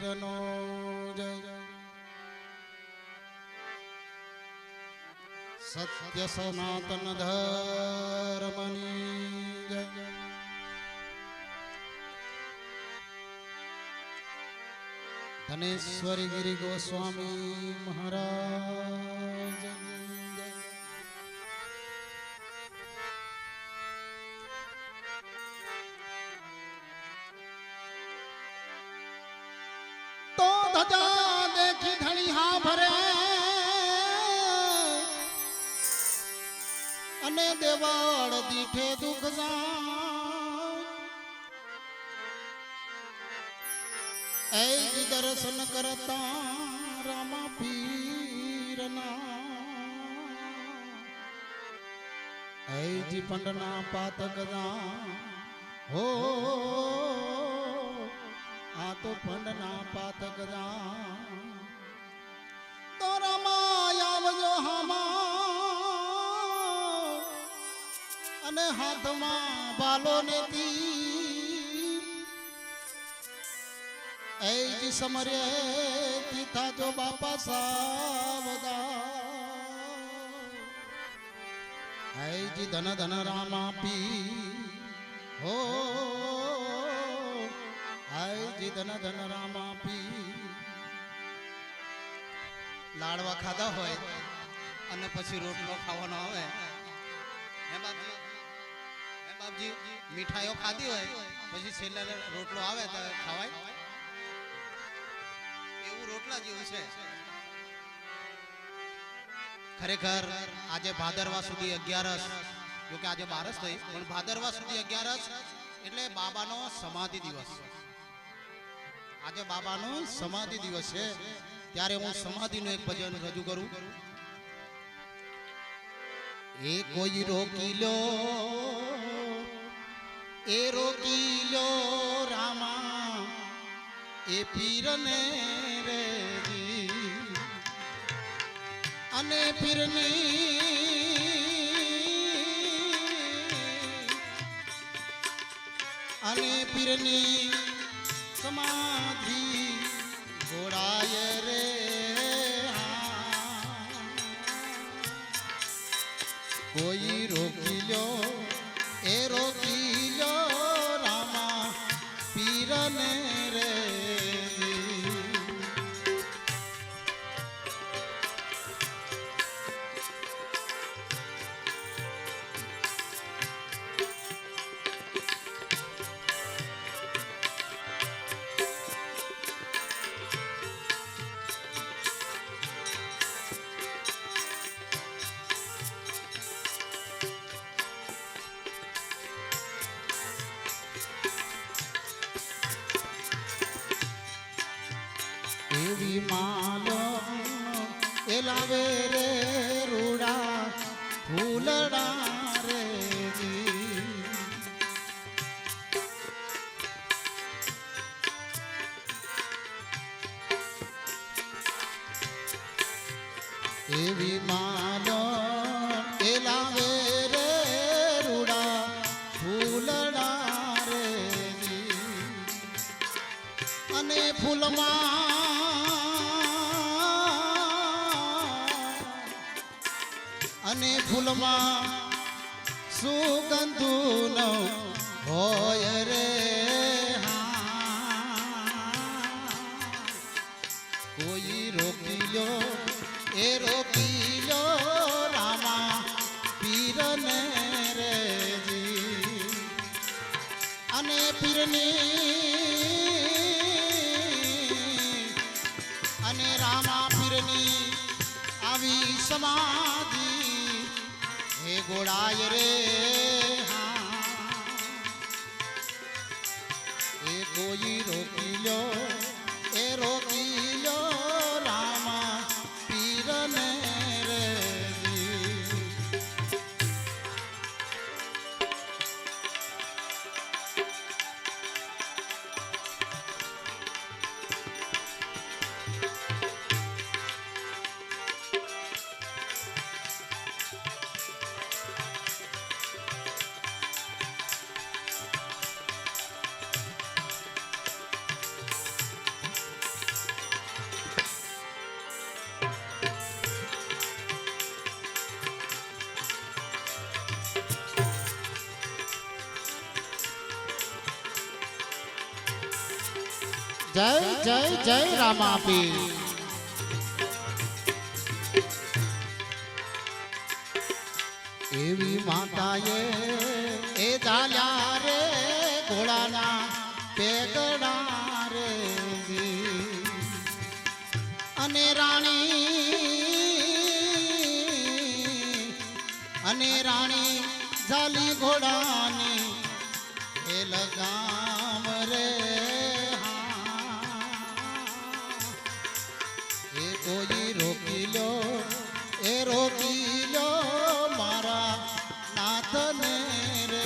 વીરનો જય સત્ય સનાતન ધર્મની જય ધનેશ્વરી ગિરી ગોસ્વામી મહારાજ તો ધજા દેખી ધણી હા ભરે અને દેવાળ દીઠે દુઃખ ऐ दर्शन करता रामा पीरना ऐ जी पंडना पातक हो आ तो पंडना पातक तो रामा आवજો हामा અને હાથમાં બાલો ને ऐ समरे तीथा जो बापा सावदा ऐ धन धन रामा पी हो ऐ धन धन रामा पी लाडवा खाधा હોય અને પછી રોટલો ખાવાનો આવે હે બાપજી મીઠાઈઓ ખાધી હોય પછી છેલ્લે રોટલો આવે તો ખાવાય રોટલા જેવું છે ખરેખર આજે ભાદરવા સુધી 11 જો કે આજે 12 થઈ પણ ભાદરવા સુધી 11 એટલે બાબાનો સમાધિ દિવસ આજે બાબાનો સમાધિ દિવસ છે ત્યારે હું સમાધિનું એક ભજન રજૂ કરું એ કોઈ રોકી લો રામા એ પીરને રે અને પીરની સમાધિ ઘોડાય રે કોઈ રોકી લો રામા પીરને રે એવી માલો એલાવે રે રૂડા ફૂલડા રે એવી માલો એલાવે રે રૂડા ફૂલડા રે અને ફૂલમાં અને ફૂલમાં સુગંધુનો હોય રે કોઈ રોકી લો રામા પીરને રે અને અને રામા પીરની આવી સમાધિ હે ગોળાય રે એ કોઈ રોકી લો રામા પીરને રે જય જય જય રામાપી. એવી માતાએ એ ચાલ્યા રે ઘોડાના પેગડા રે અને રાણી ઝાલી ઘોડાની એ લગામ રે એ કોઈ રોકી લો એ રોકી લો મારા નાથને રે.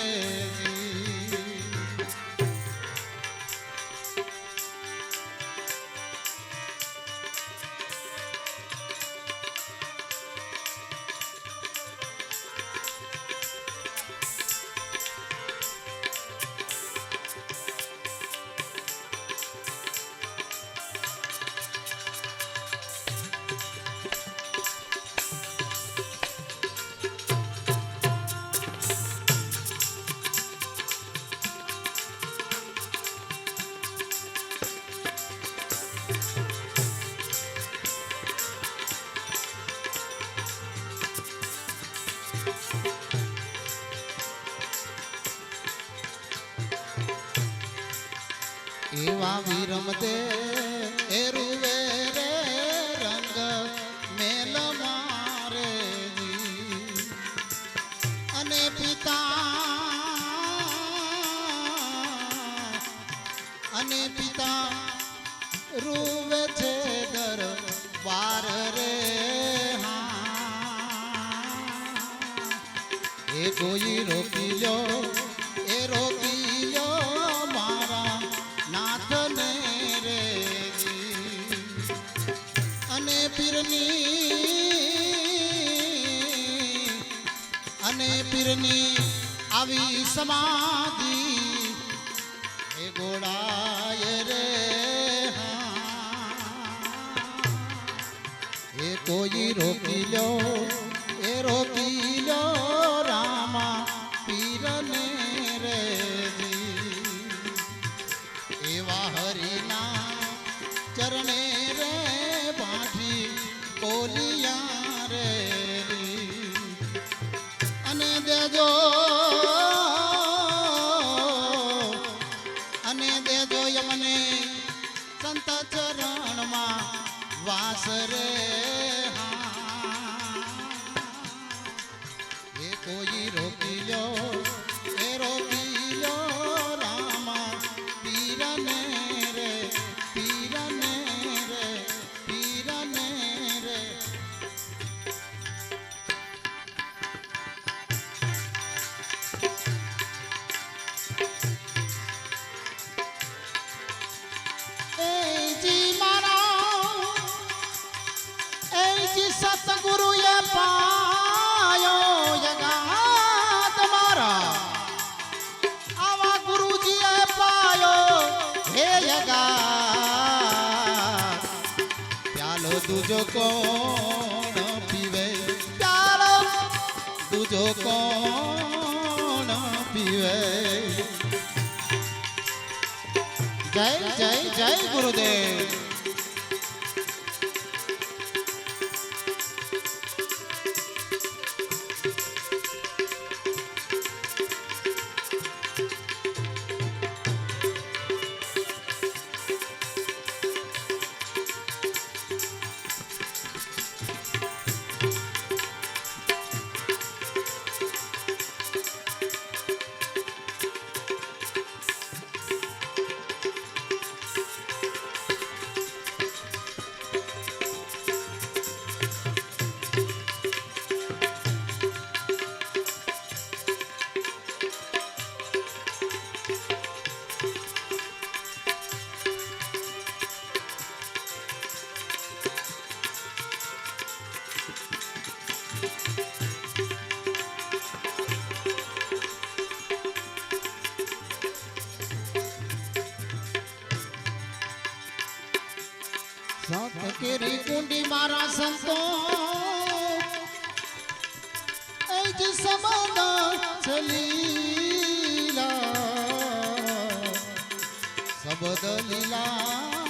એવા વિરમ દે એ રૂવે રે રંગ મેલ મારે અને પિતા રૂવે છે દર વાર રે. એ કોઈ રોકી લો એ રોકી લો મારા નાથને રે. અને પીરની આવી સમાધિ એ ગોળાય રે. એ કોઈ રોકી લો એ રોકી લો રામા પીરને રે. એવા હરિના ચરણે રે બાંધી બોલિયા રે. અને દેજો યમને સંત ચરણમાં વાસ રે. એ કોઈ રોકી લો એ રોકી લો રામા પીરને રે પીરને રે પીરને રે. સતગુરુએ પાયો જગત મારા આવા ગુરુજીએ પાયો હે જગત. પ્યાલો દૂજો કોણ પીવે પ્યાલો દૂજો કોણ પીવે. જય જય જય ગુરુદેવ. સંત કેરી કુંડી મારા સંતો એજ સમદ લીલા શબ્દ લીલા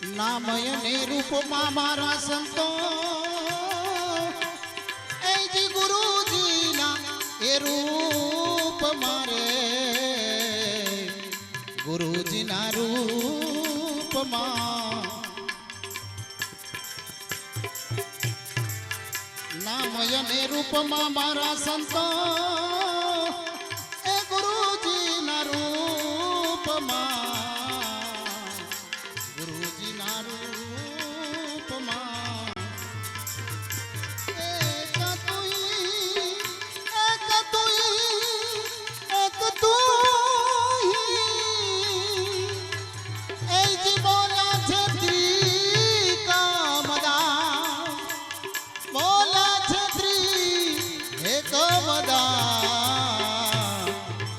નામય ને રૂપમાં મારા સંતો એ જી ગુરુજીના એ રૂપ મારે ગુરુજીના રૂપમાં નામય ને રૂપમાં મારા સંતો એ ગુરુજીના રૂપમાં ગુરુજીના રૂપમાં એક તુઈ એ જી બોલા છે ત્રિકમદા બોલા છે ત્રિકમદા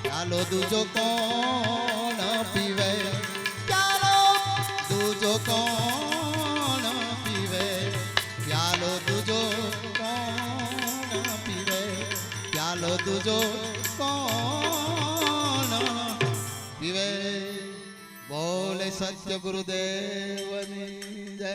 ચાલો દૂજો કોણ પીવે ચાલો દૂજો કોણ પીવે પ્યાલો દૂજો કોણ પીવે પ્યાલો દૂજો કોણ પીવે બોલે સત્ય ગુરુદેવની જય.